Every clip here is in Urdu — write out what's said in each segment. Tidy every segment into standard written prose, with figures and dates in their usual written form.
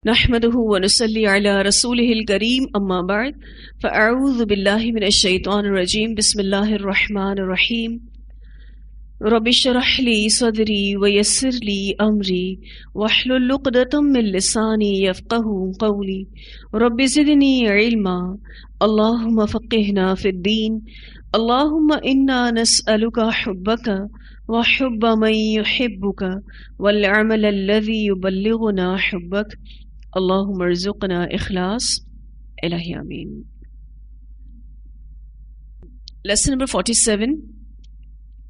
نحمده ونصلي على رسوله الكريم اما بعد فاعوذ بالله من الشيطان الرجيم بسم الله الرحمن الرحيم رب اشرح لي صدري ويسر لي امري واحلل عقدة من لساني يفقهوا قولي رب زدني علما اللهم فقهنا في الدين اللهم انا نسألك حبك وحب من يحبك والعمل الذي يبلغنا حبك اللہم ارزقنا اخلاص الہی آمین۔ لیسن نمبر 47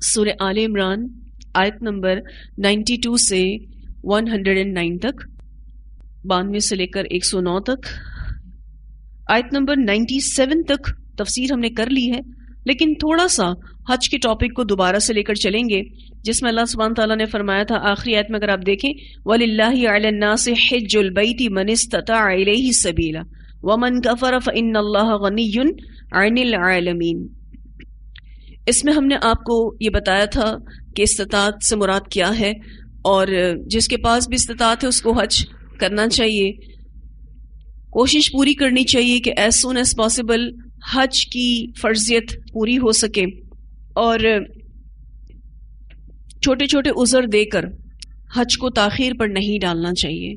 سورہ آل عمران آیت نمبر 92 سے 109 تک، 92 سے لے کر 109 تک۔ آیت نمبر 97 تک تفسیر ہم نے کر لی ہے، لیکن تھوڑا سا حج کے ٹاپک کو دوبارہ سے لے کر چلیں گے، جس میں اللہ سبحانہ تعالیٰ نے فرمایا تھا آخری آیت میں، اگر آپ دیکھیں وَلِلَّهِ عَلَى النَّاسِ حِجُّ الْبَيْتِ مَنِ اسْتَطَاعَ إِلَيْهِ سَبِيلًا وَمَنْ كَفَرَ فَإِنَّ اللَّهَ غَنِيٌّ عَنِ الْعَالَمِينَ۔ اس میں ہم نے آپ کو یہ بتایا تھا کہ استطاعت سے مراد کیا ہے، اور جس کے پاس بھی استطاعت ہے اس کو حج کرنا چاہیے، کوشش پوری کرنی چاہیے کہ ایز سون ایز پاسبل حج کی فرضیت پوری ہو سکے، اور چھوٹے چھوٹے عذر دے کر حج کو تاخیر پر نہیں ڈالنا چاہیے،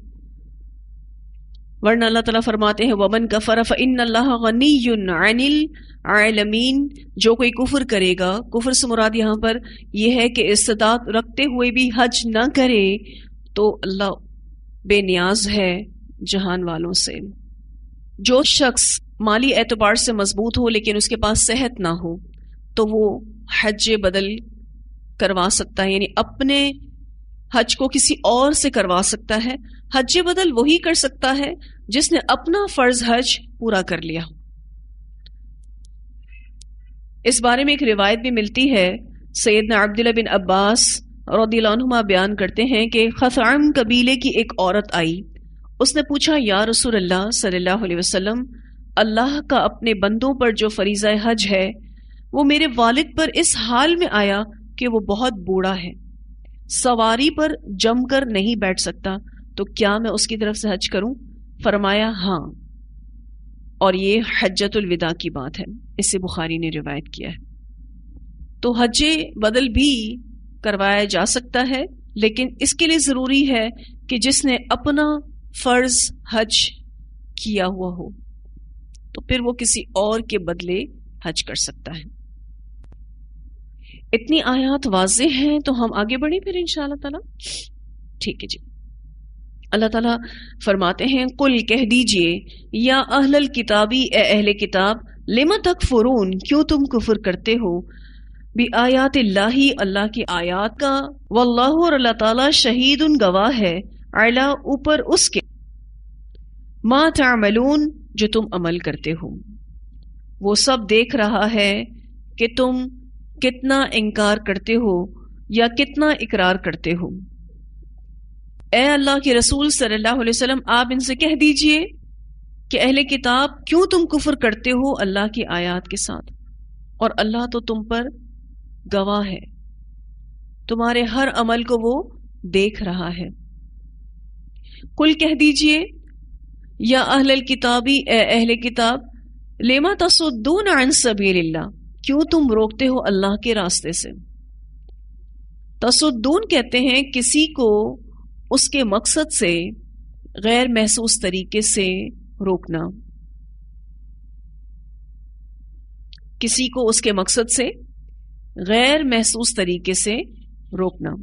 ورنہ اللہ تعالیٰ فرماتے ہیں وَمَنْ كَفَرَ فَإِنَّ اللَّهَ غَنِيٌّ عَنِ الْعَالَمِينَ۔ جو کوئی کفر کرے گا، کفر سے مراد یہاں پر یہ ہے کہ استطاعت رکھتے ہوئے بھی حج نہ کرے تو اللہ بے نیاز ہے جہان والوں سے۔ جو شخص مالی اعتبار سے مضبوط ہو لیکن اس کے پاس صحت نہ ہو تو وہ حج بدل کروا سکتا ہے، یعنی اپنے حج کو کسی اور سے کروا سکتا ہے۔ حج بدل وہی کر سکتا ہے جس نے اپنا فرض حج پورا کر لیا۔ اس بارے میں ایک روایت بھی ملتی ہے، سیدنا عبداللہ بن عباس رضی اللہ عنہما بیان کرتے ہیں کہ خثعم قبیلے کی ایک عورت آئی، اس نے پوچھا یا رسول اللہ صلی اللہ علیہ وسلم، اللہ کا اپنے بندوں پر جو فریضہ حج ہے وہ میرے والد پر اس حال میں آیا کہ وہ بہت بوڑھا ہے، سواری پر جم کر نہیں بیٹھ سکتا، تو کیا میں اس کی طرف سے حج کروں؟ فرمایا ہاں، اور یہ حجۃ الوداع کی بات ہے، اس سے بخاری نے روایت کیا ہے۔ تو حج بدل بھی کروایا جا سکتا ہے، لیکن اس کے لیے ضروری ہے کہ جس نے اپنا فرض حج کیا ہوا ہو تو پھر وہ کسی اور کے بدلے حج کر سکتا ہے۔ اتنی آیات واضح ہیں تو ہم آگے بڑھیں پھر انشاءاللہ تعالی۔ ٹھیک ہے جی، اللہ تعالیٰ فرماتے ہیں قل کہہ دیجئے یا اہل الکتابی، اے اہل کتاب، لم تکفرون، کیوں تم کفر کرتے ہو، بآیات اللہ، اللہ کی آیات کا، واللہ، اور اللہ تعالیٰ، شہید گواہ ہے، علی، اوپر اس کے، ما تعملون، جو تم عمل کرتے ہو، وہ سب دیکھ رہا ہے کہ تم کتنا انکار کرتے ہو یا کتنا اقرار کرتے ہو۔ اے اللہ کے رسول صلی اللہ علیہ وسلم، آپ ان سے کہہ دیجئے کہ اہل کتاب کیوں تم کفر کرتے ہو اللہ کی آیات کے ساتھ، اور اللہ تو تم پر گواہ ہے، تمہارے ہر عمل کو وہ دیکھ رہا ہے۔ قل کہہ دیجئے یا اہل الکتابی، اے اہل کتاب، لما تصدون عن سبیل اللہ، کیوں تم روکتے ہو اللہ کے راستے سے۔ تصدون کہتے ہیں کسی کو اس کے مقصد سے غیر محسوس طریقے سے روکنا، کسی کو اس کے مقصد سے غیر محسوس طریقے سے روکنا۔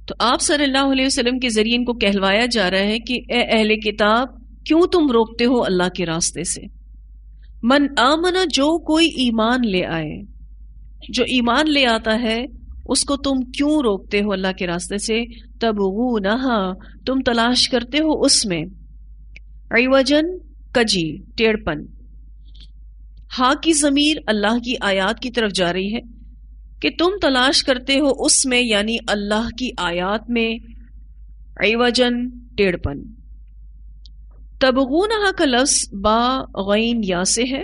تو آپ صلی اللہ علیہ وسلم کے ذریعے ان کو کہلوایا جا رہا ہے کہ اے اہل کتاب، کیوں تم روکتے ہو اللہ کے راستے سے۔ من آمنا، جو کوئی ایمان لے آئے، جو ایمان لے آتا ہے اس کو تم کیوں روکتے ہو اللہ کے راستے سے، تبغونہا، تم تلاش کرتے ہو اس میں، عوجن، کجی، ٹیڑپن۔ ہاں کی ضمیر اللہ کی آیات کی طرف جا رہی ہے کہ تم تلاش کرتے ہو اس میں، یعنی اللہ کی آیات میں، عوجن، ٹیڑپن۔ تبغونہا کا لفظ با غین یا سے ہے،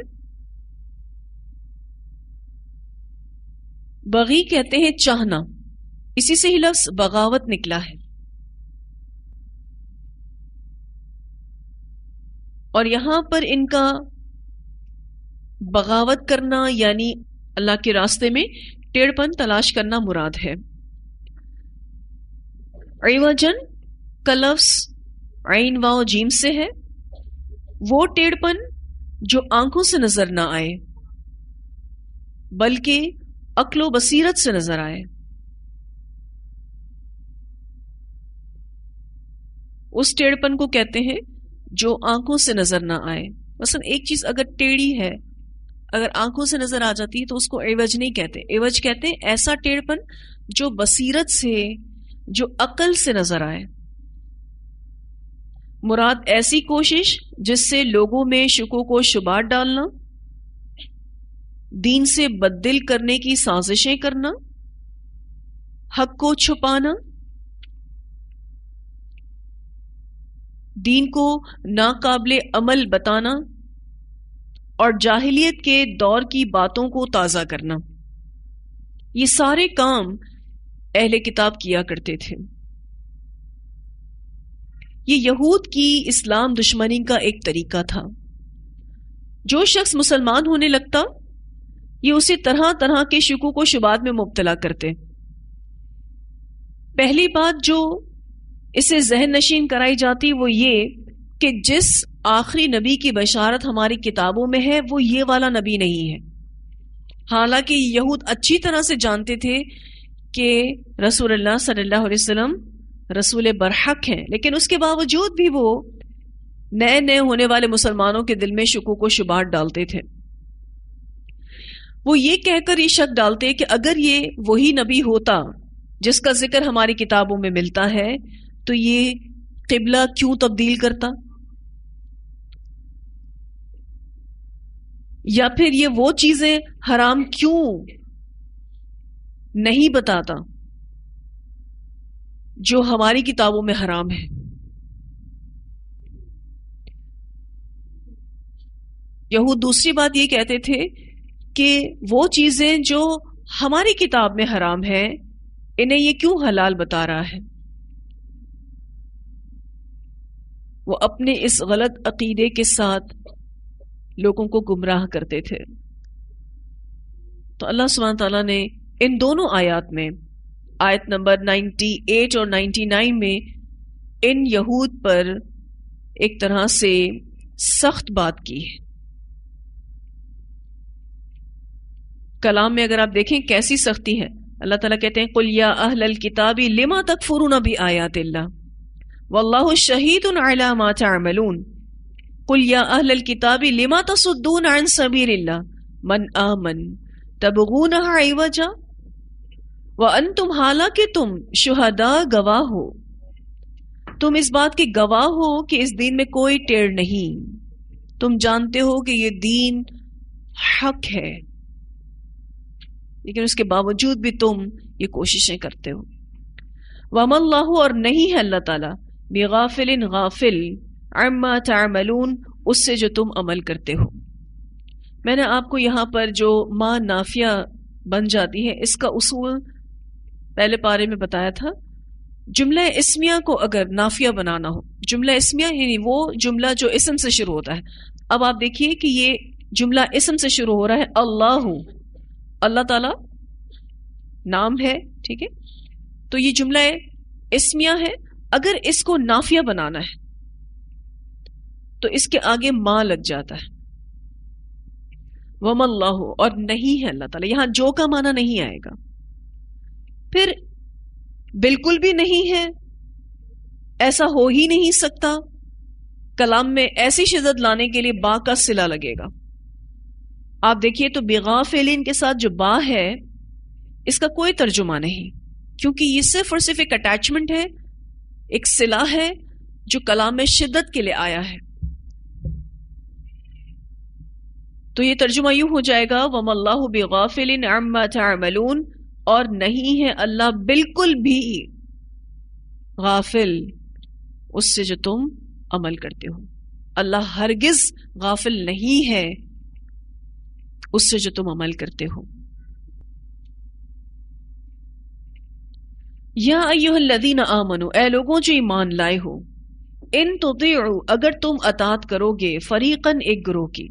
بغی کہتے ہیں چاہنا، اسی سے ہی لفظ بغاوت نکلا ہے۔ اور یہاں پر ان کا بغاوت کرنا یعنی اللہ کے راستے میں ٹیڑھپن تلاش کرنا مراد ہے. عوجن کا لفظ عین واو جیم سے ہے، وہ ٹیڑھپن جو آنکھوں سے نظر نہ آئے بلکہ عقل و بصیرت سے نظر آئے. اس ٹیڑھپن کو کہتے ہیں جو آنکھوں سے نظر نہ آئے. مثلا ایک چیز اگر ٹیڑھی ہے، اگر آنکھوں سے نظر آ جاتی ہے تو اس کو عوج نہیں کہتے. عوج کہتے ہیں ایسا ٹیڑھپن جو بصیرت سے، جو عقل سے نظر آئے. مراد ایسی کوشش جس سے لوگوں میں شکوک و شبہات ڈالنا، دین سے بددل کرنے کی سازشیں کرنا، حق کو چھپانا، دین کو ناقابل عمل بتانا اور جاہلیت کے دور کی باتوں کو تازہ کرنا. یہ سارے کام اہل کتاب کیا کرتے تھے. یہ یہود کی اسلام دشمنی کا ایک طریقہ تھا. جو شخص مسلمان ہونے لگتا یہ اسے طرح طرح کے شکوک و شبہات میں مبتلا کرتے. پہلی بات جو اسے ذہن نشین کرائی جاتی وہ یہ کہ جس آخری نبی کی بشارت ہماری کتابوں میں ہے وہ یہ والا نبی نہیں ہے. حالانکہ یہود اچھی طرح سے جانتے تھے کہ رسول اللہ صلی اللہ علیہ وسلم رسول برحق ہیں، لیکن اس کے باوجود بھی وہ نئے نئے ہونے والے مسلمانوں کے دل میں شکوک و شبہات ڈالتے تھے. وہ یہ کہہ کر یہ شک ڈالتے کہ اگر یہ وہی نبی ہوتا جس کا ذکر ہماری کتابوں میں ملتا ہے تو یہ قبلہ کیوں تبدیل کرتا، یا پھر یہ وہ چیزیں حرام کیوں نہیں بتاتا جو ہماری کتابوں میں حرام ہے. یہود دوسری بات یہ کہتے تھے کہ وہ چیزیں جو ہماری کتاب میں حرام ہیں انہیں یہ کیوں حلال بتا رہا ہے. وہ اپنے اس غلط عقیدے کے ساتھ لوگوں کو گمراہ کرتے تھے. تو اللہ سبحانہ تعالیٰ نے ان دونوں آیات میں، آیت نمبر 98 اور 99 میں، ان یہود پر ایک طرح سے سخت بات کی ہے. کلام میں اگر آپ دیکھیں کیسی سختی ہے. اللہ تعالیٰ کہتے ہیں قُلْ يَا أَهْلَ الْكِتَابِ لِمَا تَكْفُرُونَ بِآيَاتِ اللَّهِ وَاللَّهُ شَهِيدٌ عَلَى مَا تَعْمَلُونَ قُلْ يَا أَهْلَ الْكِتَابِ لِمَا تَصُدُّونَ عَنْ سَبِيلِ اللَّهِ مَنْ آمَنَ تَبْغُونَهَا عِوَجًا وَأَنْتُمْ حالانکہ تم شہداء گواہ ہو، تم اس بات کے گواہ ہو کہ اس دین میں کوئی ٹیڑھ نہیں، تم جانتے ہو کہ یہ دین حق ہے، لیکن اس کے باوجود بھی تم یہ کوششیں کرتے ہو. وَمَا اللَّهُ اور نہیں ہے اللہ تعالیٰ بِغَافِلٍ غافل عَمَّا تَعْمَلُونَ اس سے جو تم عمل کرتے ہو. میں نے آپ کو یہاں پر جو ما نافیہ بن جاتی ہے اس کا اصول پہلے پارے میں بتایا تھا. جملہ اسمیہ کو اگر نافیہ بنانا ہو، جملہ اسمیہ یعنی وہ جملہ جو اسم سے شروع ہوتا ہے. اب آپ دیکھیے کہ یہ جملہ اسم سے شروع ہو رہا ہے، اللہ، اللہ تعالی نام ہے، ٹھیک ہے، تو یہ جملہ اسمیہ ہے. اگر اس کو نافیہ بنانا ہے تو اس کے آگے ما لگ جاتا ہے. وَمَا اللَّهُ اور نہیں ہے اللہ تعالیٰ، یہاں جو کا معنی نہیں آئے گا. پھر بالکل بھی نہیں ہے، ایسا ہو ہی نہیں سکتا. کلام میں ایسی شدت لانے کے لیے با کا صلہ لگے گا. آپ دیکھیے تو بغافلین کے ساتھ جو با ہے اس کا کوئی ترجمہ نہیں، کیونکہ یہ صرف اور صرف ایک اٹیچمنٹ ہے، ایک صلہ ہے جو کلام میں شدت کے لیے آیا ہے. تو یہ ترجمہ یوں ہو جائے گا وَمَا اللَّهُ بِغَافِلٍ عَمَّا تَعْمَلُونَ اور نہیں ہے اللہ بالکل بھی غافل اس سے جو تم عمل کرتے ہو. اللہ ہرگز غافل نہیں ہے اس سے جو تم عمل کرتے ہو. یا ایھا الذین آمنوا اے لوگوں جو ایمان لائے ہو، ان تطیعوا اگر تم اطاعت کرو گے فریقاً ایک گروہ کی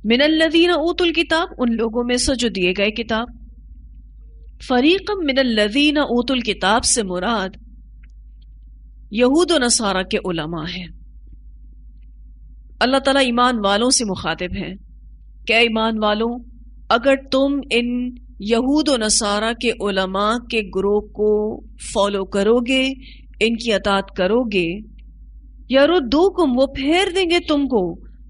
من الذین اوتوا الکتاب ان لوگوں میں سے جو دیے گئے کتاب فریقاً من الذین اوتوا الکتاب سے مراد یہود و نصارہ کے علماء ہیں. اللہ تعالیٰ ایمان والوں سے مخاطب ہیں کہ ایمان والوں اگر تم ان یہود و نصارہ کے علماء کے گروہ کو فالو کرو گے ان کی اطاعت کرو گے یردوکم وہ پھیر دیں گے تم کو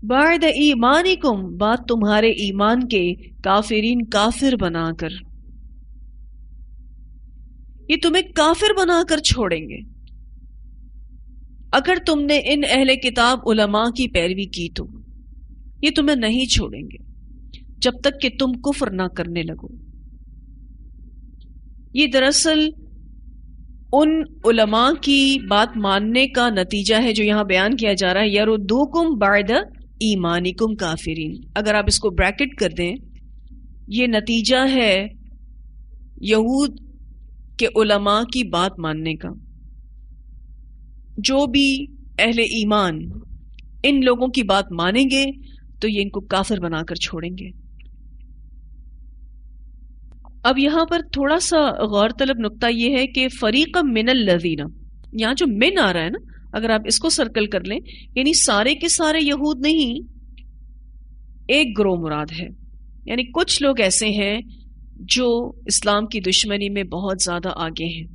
بعد ایمانکم بعد تمہارے ایمان کے کافرین کافر بنا کر یہ تمہیں کافر بنا کر چھوڑیں گے اگر تم نے ان اہل کتاب علماء کی پیروی کی تو یہ تمہیں نہیں چھوڑیں گے جب تک کہ تم کفر نہ کرنے لگو. یہ دراصل ان علماء کی بات ماننے کا نتیجہ ہے جو یہاں بیان کیا جا رہا ہے یردوکم بعد ایمانکم کافرین. اگر آپ اس کو بریکٹ کر دیں یہ نتیجہ ہے یہود کے علماء کی بات ماننے کا. جو بھی اہل ایمان ان لوگوں کی بات مانیں گے تو یہ ان کو کافر بنا کر چھوڑیں گے. اب یہاں پر تھوڑا سا غور طلب نقطہ یہ ہے کہ فریقا من الذین یہاں جو من آ رہا ہے نا اگر آپ اس کو سرکل کر لیں یعنی سارے کے سارے یہود نہیں ایک گروہ مراد ہے. یعنی کچھ لوگ ایسے ہیں جو اسلام کی دشمنی میں بہت زیادہ آگے ہیں.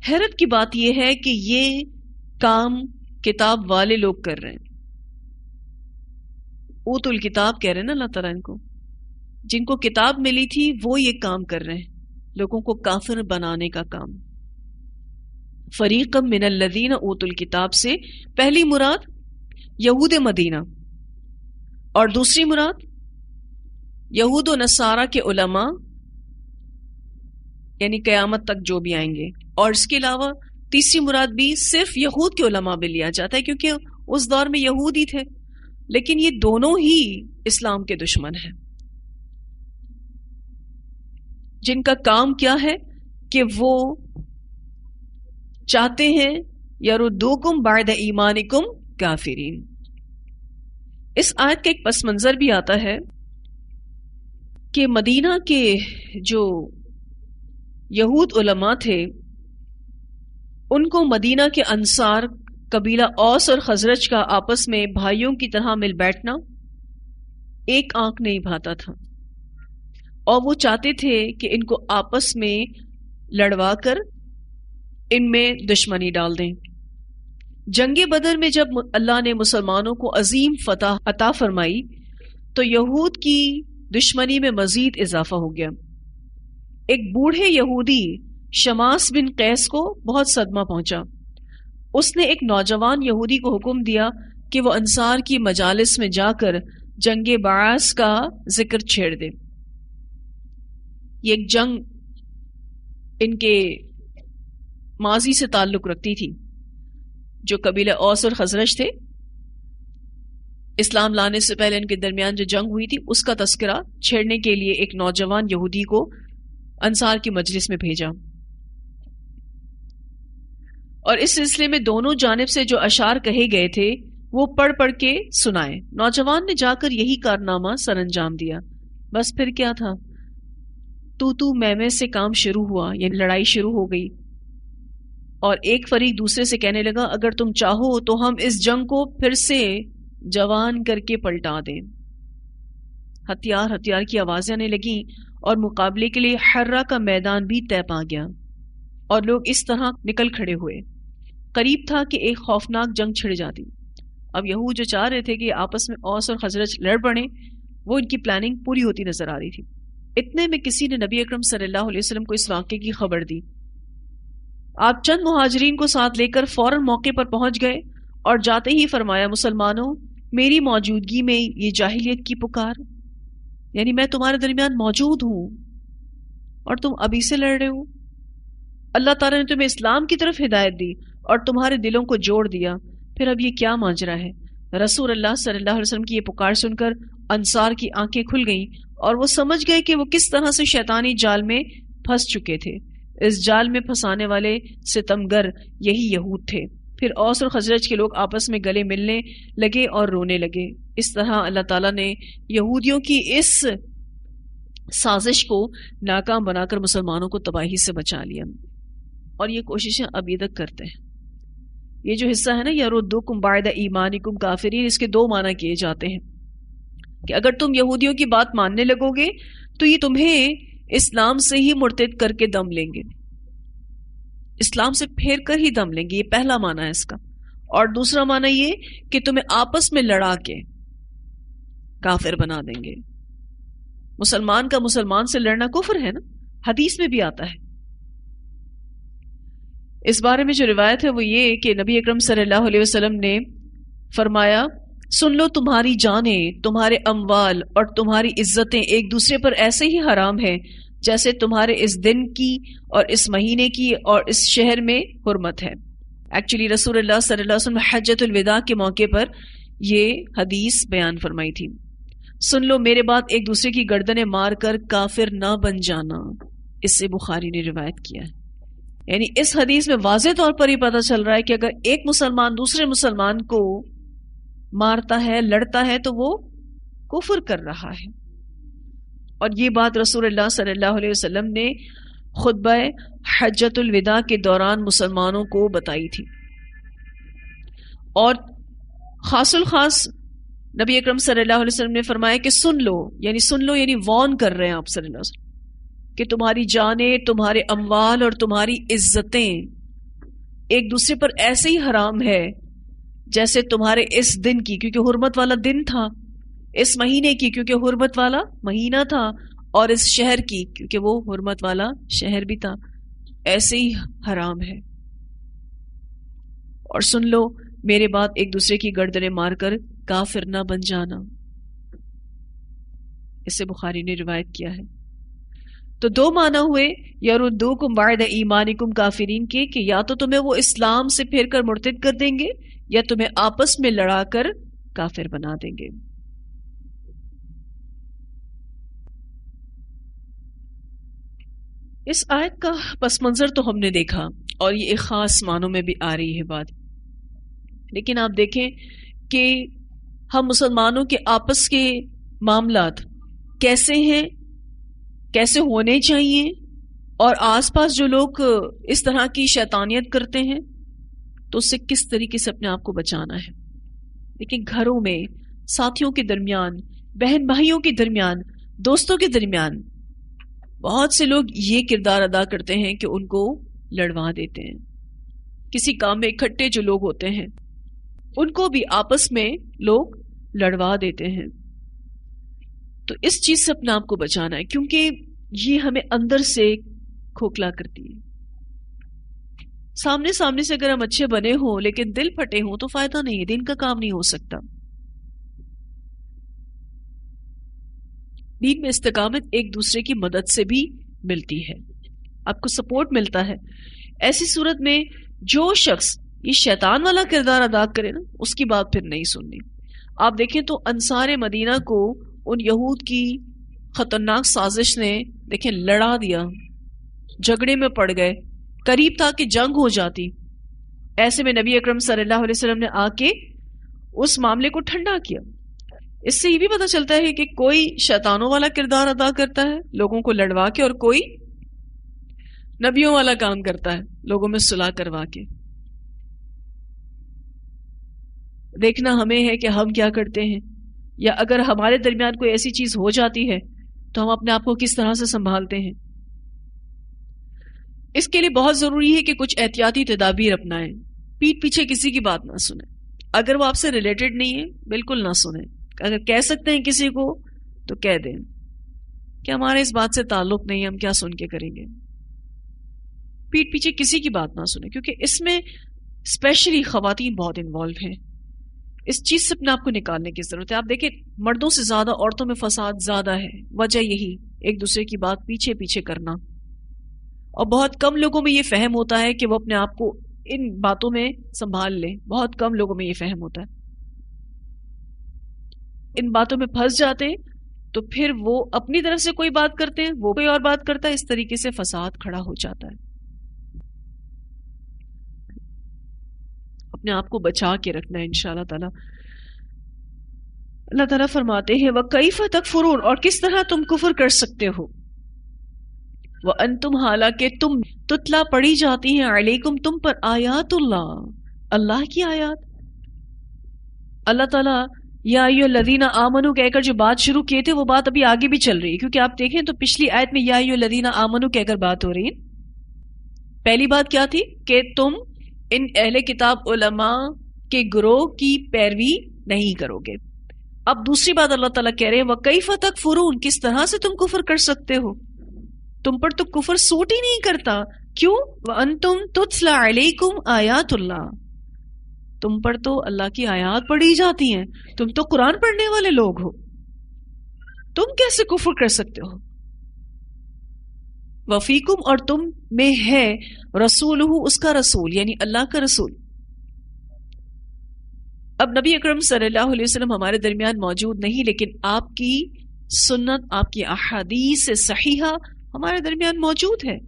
حیرت کی بات یہ ہے کہ یہ کام کتاب والے لوگ کر رہے ہیں. اوت الکتاب کہہ رہے ہیں نا اللہ تعالیٰ ان کو جن کو کتاب ملی تھی وہ یہ کام کر رہے ہیں لوگوں کو کافر بنانے کا کام. فریقا من الذین اوت الکتاب سے پہلی مراد یہود مدینہ اور دوسری مراد یہود و نصارہ کے علماء یعنی قیامت تک جو بھی آئیں گے. اور اس کے علاوہ تیسری مراد بھی صرف یہود کے علماء بھی لیا جاتا ہے کیونکہ اس دور میں یہود ہی تھے لیکن یہ دونوں ہی اسلام کے دشمن ہیں جن کا کام کیا ہے کہ وہ چاہتے ہیں یردوکم بعد ایمانکم کافرین. اس آیت کا ایک پس منظر بھی آتا ہے کہ مدینہ کے جو یہود علماء تھے ان کو مدینہ کے انصار قبیلہ اوس اور خزرج کا آپس میں بھائیوں کی طرح مل بیٹھنا ایک آنکھ نہیں بھاتا تھا اور وہ چاہتے تھے کہ ان کو آپس میں لڑوا کر ان میں دشمنی ڈال دیں. جنگ بدر میں جب اللہ نے مسلمانوں کو عظیم فتح عطا فرمائی تو یہود کی دشمنی میں مزید اضافہ ہو گیا. ایک بوڑھے یہودی شماس بن قیس کو بہت صدمہ پہنچا. اس نے ایک نوجوان یہودی کو حکم دیا کہ وہ انصار کی مجالس میں جا کر جنگ بعث کا ذکر چھیڑ دے. یہ ایک جنگ ان کے ماضی سے تعلق رکھتی تھی جو قبیلہ اوس اور خزرج تھے. اسلام لانے سے پہلے ان کے درمیان جو جنگ ہوئی تھی اس کا تذکرہ چھیڑنے کے لیے ایک نوجوان یہودی کو انصار کی مجلس میں بھیجا اور اس سلسلے میں دونوں جانب سے جو اشعار کہے گئے تھے وہ پڑھ پڑھ کے سنائے. نوجوان نے جا کر یہی کارنامہ سر انجام دیا. بس پھر کیا تھا تو میں سے کام شروع ہوا یعنی لڑائی شروع ہو گئی اور ایک فریق دوسرے سے کہنے لگا اگر تم چاہو تو ہم اس جنگ کو پھر سے جوان کر کے پلٹا دیں. ہتھیار کی آوازیں آنے لگیں اور مقابلے کے لیے حرہ کا میدان بھی طے پا گیا اور لوگ اس طرح نکل کھڑے ہوئے. قریب تھا کہ ایک خوفناک جنگ چھڑ جاتی. اب یہود جو چاہ رہے تھے کہ آپس میں اوس اور خزرج لڑ پڑیں وہ ان کی پلاننگ پوری ہوتی نظر آ رہی تھی. اتنے میں کسی نے نبی اکرم صلی اللہ علیہ وسلم کو اس واقعے کی خبر دی. آپ چند مہاجرین کو ساتھ لے کر فوراً موقع پر پہنچ گئے اور جاتے ہی فرمایا مسلمانوں میری موجودگی میں یہ جاہلیت کی پکار یعنی میں تمہارے درمیان موجود ہوں اور تم ابھی سے لڑ رہے ہو. اللہ تعالیٰ نے تمہیں اسلام کی طرف ہدایت دی اور تمہارے دلوں کو جوڑ دیا. پھر اب یہ کیا ماجرا ہے؟ رسول اللہ صلی اللہ علیہ وسلم کی یہ پکار سن کر انصار کی آنکھیں کھل گئیں اور وہ سمجھ گئے کہ وہ کس طرح سے شیطانی جال میں پھنس چکے تھے۔ اس جال میں پھنسانے والے ستمگر یہی یہود تھے۔ پھر اوس اور خزرج کے لوگ آپس میں گلے ملنے لگے اور رونے لگے۔ اس طرح اللہ تعالیٰ نے یہودیوں کی اس سازش کو ناکام بنا کر مسلمانوں کو تباہی سے بچا لیا، اور یہ کوششیں ابھی تک کرتے ہیں۔ یہ جو حصہ ہے نا یردوکم بعد ایمانکم کافرین، اس کے دو معنی کیے جاتے ہیں کہ اگر تم یہودیوں کی بات ماننے لگو گے تو یہ تمہیں اسلام سے ہی مرتد کر کے دم لیں گے، اسلام سے پھیر کر ہی دم لیں گے، یہ پہلا معنی ہے اس کا۔ اور دوسرا معنی یہ کہ تمہیں آپس میں لڑا کے کافر بنا دیں گے۔ مسلمان کا مسلمان سے لڑنا کفر ہے نا، حدیث میں بھی آتا ہے۔ اس بارے میں جو روایت ہے وہ یہ کہ نبی اکرم صلی اللہ علیہ وسلم نے فرمایا، سن لو تمہاری جانیں، تمہارے اموال اور تمہاری عزتیں ایک دوسرے پر ایسے ہی حرام ہیں جیسے تمہارے اس دن کی اور اس مہینے کی اور اس شہر میں حرمت ہے۔ ایکچولی رسول اللہ صلی اللہ علیہ وسلم حجۃ الوداع کے موقع پر یہ حدیث بیان فرمائی تھی۔ سن لو میرے بعد ایک دوسرے کی گردنیں مار کر کافر نہ بن جانا، اس سے بخاری نے روایت کیا ہے۔ یعنی اس حدیث میں واضح طور پر یہ پتہ چل رہا ہے کہ اگر ایک مسلمان دوسرے مسلمان کو مارتا ہے، لڑتا ہے، تو وہ کفر کر رہا ہے۔ اور یہ بات رسول اللہ صلی اللہ علیہ وسلم نے خطبہ حجۃ الوداع کے دوران مسلمانوں کو بتائی تھی۔ اور خاص الخاص نبی اکرم صلی اللہ علیہ وسلم نے فرمایا کہ سن لو یعنی وارن کر رہے ہیں آپ صلی اللہ علیہ وسلم کہ تمہاری جانیں، تمہارے اموال اور تمہاری عزتیں ایک دوسرے پر ایسے ہی حرام ہے جیسے تمہارے اس دن کی، کیونکہ حرمت والا دن تھا، اس مہینے کی کیونکہ حرمت والا مہینہ تھا، اور اس شہر کی کیونکہ وہ حرمت والا شہر بھی تھا، ایسے ہی حرام ہے۔ اور سن لو میرے بعد ایک دوسرے کی گردنیں مار کر کافر نہ بن جانا، اسے بخاری نے روایت کیا ہے۔ تو دو معنی ہوئے یردوکم بعد ایمانکم کافرین کے، کہ یا تو تمہیں وہ اسلام سے پھیر کر مرتد کر دیں گے یا تمہیں آپس میں لڑا کر کافر بنا دیں گے۔ اس آیت کا پس منظر تو ہم نے دیکھا، اور یہ ایک خاص معنوں میں بھی آ رہی ہے بات، لیکن آپ دیکھیں کہ ہم مسلمانوں کے آپس کے معاملات کیسے ہیں، کیسے ہونے چاہیے، اور آس پاس جو لوگ اس طرح کی شیطانیت کرتے ہیں تو اس سے کس طریقے سے اپنے آپ کو بچانا ہے۔ لیکن گھروں میں، ساتھیوں کے درمیان، بہن بھائیوں کے درمیان، دوستوں کے درمیان بہت سے لوگ یہ کردار ادا کرتے ہیں کہ ان کو لڑوا دیتے ہیں۔ کسی کام میں اکٹھے جو لوگ ہوتے ہیں ان کو بھی آپس میں لوگ لڑوا دیتے ہیں۔ تو اس چیز سے اپنے آپ کو بچانا ہے، کیونکہ یہ ہمیں اندر سے کھوکھلا کرتی ہے۔ سامنے سے اگر ہم اچھے بنے ہوں لیکن دل پھٹے ہوں تو فائدہ نہیں ہے، دین کا کام نہیں ہو سکتا۔ دین میں استقامت ایک دوسرے کی مدد سے بھی ملتی ہے، آپ کو سپورٹ ملتا ہے۔ ایسی صورت میں جو شخص یہ شیطان والا کردار ادا کرے نا، اس کی بات پھر نہیں سننی۔ آپ دیکھیں تو انصار مدینہ کو ان یہود کی خطرناک سازش نے دیکھیں لڑا دیا، جھگڑے میں پڑ گئے، قریب تھا کہ جنگ ہو جاتی۔ ایسے میں نبی اکرم صلی اللہ علیہ وسلم نے آ کے اس معاملے کو ٹھنڈا کیا۔ اس سے یہ بھی پتہ چلتا ہے کہ کوئی شیطانوں والا کردار ادا کرتا ہے لوگوں کو لڑوا کے، اور کوئی نبیوں والا کام کرتا ہے لوگوں میں صلح کروا کے۔ دیکھنا ہمیں ہے کہ ہم کیا کرتے ہیں، یا اگر ہمارے درمیان کوئی ایسی چیز ہو جاتی ہے تو ہم اپنے آپ کو کس طرح سے سنبھالتے ہیں۔ اس کے لیے بہت ضروری ہے کہ کچھ احتیاطی تدابیر اپنائیں۔ پیٹھ پیچھے کسی کی بات نہ سنیں، اگر وہ آپ سے ریلیٹڈ نہیں ہے بالکل نہ سنیں۔ اگر کہہ سکتے ہیں کسی کو تو کہہ دیں کہ ہمارے اس بات سے تعلق نہیں ہے، ہم کیا سن کے کریں گے۔ پیٹھ پیچھے کسی کی بات نہ سنیں، کیونکہ اس میں اسپیشلی خواتین بہت انوالو ہیں۔ اس چیز سے اپنے آپ کو نکالنے کی ضرورت ہے۔ آپ دیکھیں مردوں سے زیادہ عورتوں میں فساد زیادہ ہے، وجہ یہی ایک دوسرے کی بات پیچھے پیچھے کرنا، اور بہت کم لوگوں میں یہ فہم ہوتا ہے کہ وہ اپنے آپ کو ان باتوں میں سنبھال لیں۔ بہت کم لوگوں میں یہ فہم ہوتا ہے۔ ان باتوں میں پھنس جاتے ہیں تو پھر وہ اپنی طرف سے کوئی بات کرتے ہیں، وہ کوئی اور بات کرتا ہے، اس طریقے سے فساد کھڑا ہو جاتا ہے. اپنے آپ کو بچا کے رکھنا ہے انشاءاللہ تعالی. اللہ تعالیٰ فرماتے ہیں وَكَيْفَ تَكْفُرُونَ، اور کس طرح تم کفر کر سکتے ہو، وَأَنْتُمْ حالانکہ تم تتلا پڑھی جاتی ہیں علیکم تم پر آیات اللہ، اللہ کی آیات. اللہ تعالیٰ یا ایھا الذین آمنو کہہ کر جو بات شروع کیے تھے وہ بات ابھی آگے بھی چل رہی ہے، کیونکہ آپ دیکھیں تو پچھلی آیت میں یا ایھا الذین آمنو کہہ کر بات ہو رہی ہے. پہلی بات کیا تھی کہ تم ان اہل کتاب علماء کے گروہ کی پیروی نہیں کرو گے. اب دوسری بات اللہ تعالیٰ کہہ رہے ہیں وَكَيْفَ تَكْفُرُونَ، کس طرح سے تم کفر کر سکتے ہو، تم پر تو کفر سوٹ ہی نہیں کرتا. کیوں؟ وَأَنْتُمْ تُتْلَى عَلَيْكُمْ آیات اللہ، تم پر تو اللہ کی آیات پڑھی جاتی ہیں، تم تو قرآن پڑھنے والے لوگ ہو، تم کیسے کفر کر سکتے ہو. وفیکم، اور تم میں ہے رسولہ، اس کا رسول یعنی اللہ کا رسول. اب نبی اکرم صلی اللہ علیہ وسلم ہمارے درمیان موجود نہیں، لیکن آپ کی سنت، آپ کی احادیث صحیحہ ہمارے درمیان موجود ہے.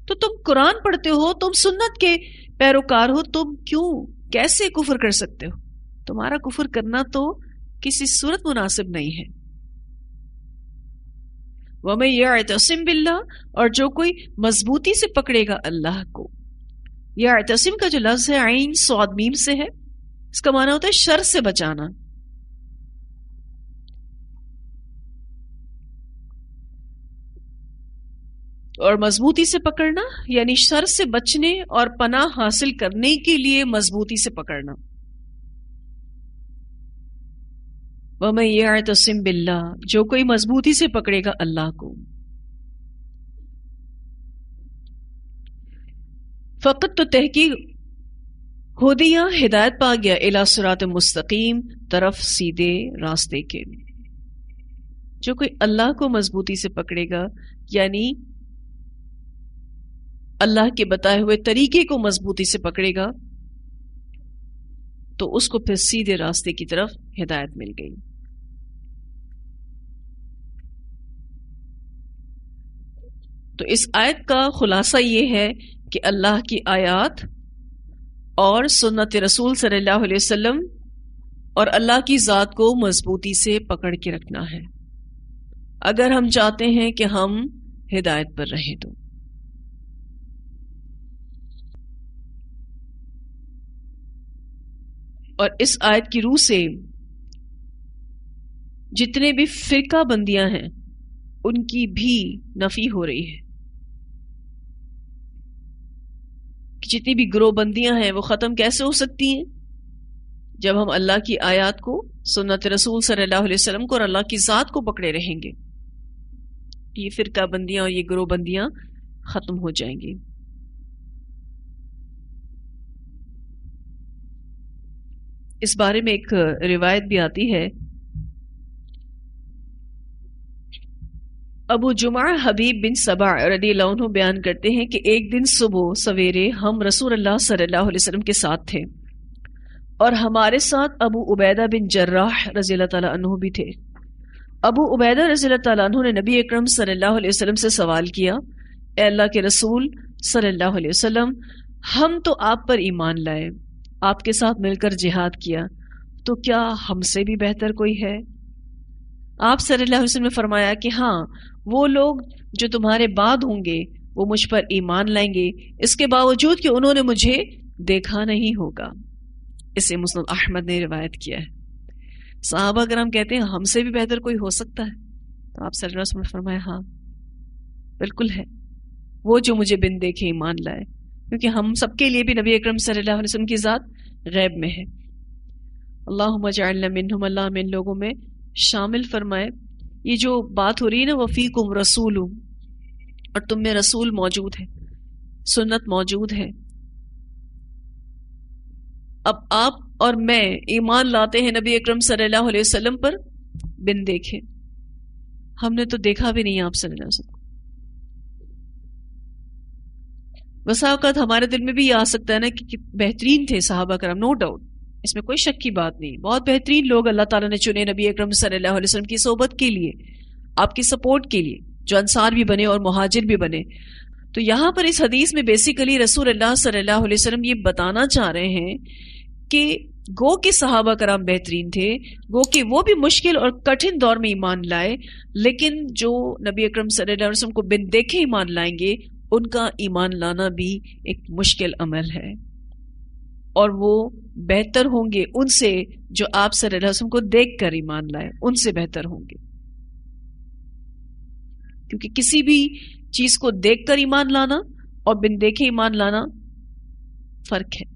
تو تم قرآن پڑھتے ہو، تم سنت کے پیروکار ہو، تم کیوں کیسے کفر کر سکتے ہو؟ تمہارا کفر کرنا تو کسی صورت مناسب نہیں ہے. وَمَن يَعْتَصِم بِاللَّهِ، اور جو کوئی مضبوطی سے پکڑے گا اللہ کو. یعتصم کا جو لفظ ہے عین صاد میم سے ہے، اس کا معنی ہوتا ہے شر سے بچانا. اور مضبوطی سے پکڑنا یعنی شر سے بچنے اور پناہ حاصل کرنے کے لیے مضبوطی سے پکڑنا. وَمَن يَعْتَصِم بِاللَّهِ، جو کوئی مضبوطی سے پکڑے گا اللہ کو. فقط تو تحقیق ہدیہ، ہدایت پا گیا، الی صراط مستقیم، طرف سیدھے راستے کے. جو کوئی اللہ کو مضبوطی سے پکڑے گا یعنی اللہ کے بتائے ہوئے طریقے کو مضبوطی سے پکڑے گا تو اس کو پھر سیدھے راستے کی طرف ہدایت مل گئی. تو اس آیت کا خلاصہ یہ ہے کہ اللہ کی آیات اور سنت رسول صلی اللہ علیہ وسلم اور اللہ کی ذات کو مضبوطی سے پکڑ کے رکھنا ہے اگر ہم چاہتے ہیں کہ ہم ہدایت پر رہیں. تو اور اس آیت کی روح سے جتنے بھی فرقہ بندیاں ہیں ان کی بھی نفی ہو رہی ہے. جتنی بھی گروہ بندیاں ہیں وہ ختم کیسے ہو سکتی ہیں؟ جب ہم اللہ کی آیات کو، سنت رسول صلی اللہ علیہ وسلم کو اور اللہ کی ذات کو پکڑے رہیں گے. یہ فرقہ بندیاں اور یہ گروہ بندیاں ختم ہو جائیں گی. اس بارے میں ایک روایت بھی آتی ہے. ابو جمعہ حبیب بن سبع رضی اللہ عنہ بیان کرتے ہیں کہ ایک دن صبح سویرے ہم رسول اللہ صلی اللہ علیہ وسلم کے ساتھ تھے اور ہمارے ساتھ ابو عبیدہ بن جراح رضی اللہ تعالیٰ عنہ بھی تھے. ابو عبیدہ رضی اللہ تعالیٰ عنہ نے نبی اکرم صلی اللہ علیہ وسلم سے سوال کیا، اے اللہ کے رسول صلی اللہ علیہ وسلم، ہم تو آپ پر ایمان لائے، آپ کے ساتھ مل کر جہاد کیا، تو کیا ہم سے بھی بہتر کوئی ہے؟ آپ صلی اللہ علیہ وسلم نے فرمایا کہ ہاں، وہ لوگ جو تمہارے بعد ہوں گے وہ مجھ پر ایمان لائیں گے اس کے باوجود کہ انہوں نے مجھے دیکھا نہیں ہوگا. اسے مسند احمد نے روایت کیا ہے. صحابہ کرام کہتے ہیں ہم سے بھی بہتر کوئی ہو سکتا ہے؟ تو آپ صلی اللہ علیہ وسلم نے فرمایا ہاں بالکل ہے، وہ جو مجھے بن دیکھے ایمان لائے، کیونکہ ہم سب کے لیے بھی نبی اکرم صلی اللہ علیہ وسلم کی ذات غیب میں ہے. اللہم اجعلنا منہم، اللہ ہمیں ان لوگوں میں شامل فرمائے. یہ جو بات ہو رہی ہے نا وفیکم رسول، اور تم میں رسول موجود ہے، سنت موجود ہے. اب آپ اور میں ایمان لاتے ہیں نبی اکرم صلی اللہ علیہ وسلم پر بن دیکھے، ہم نے تو دیکھا بھی نہیں آپ صلی اللہ علیہ وسلم. بسا اوقات ہمارے دل میں بھی یہ آ سکتا ہے نا کہ بہترین تھے صحابہ کرام، نو ڈاؤٹ، اس میں کوئی شک کی بات نہیں. بہت بہترین لوگ اللہ تعالیٰ نے چنے نبی اکرم صلی اللہ علیہ وسلم کی صحبت کے لیے، آپ کی سپورٹ کے لیے، جو انصار بھی بنے اور مہاجر بھی بنے. تو یہاں پر اس حدیث میں بیسیکلی رسول اللہ صلی اللہ علیہ وسلم یہ بتانا چاہ رہے ہیں کہ گو کہ صحابہ کرام بہترین تھے، گو کہ وہ بھی مشکل اور کٹھن دور میں ایمان لائے، لیکن جو نبی اکرم صلی اللہ علیہ وسلم کو بن دیکھے ایمان لائیں گے ان کا ایمان لانا بھی ایک مشکل عمل ہے، اور وہ بہتر ہوں گے ان سے جو آپ صلی اللہ علیہ وسلم کو دیکھ کر ایمان لائے، ان سے بہتر ہوں گے. کیونکہ کسی بھی چیز کو دیکھ کر ایمان لانا اور بن دیکھے ایمان لانا فرق ہے.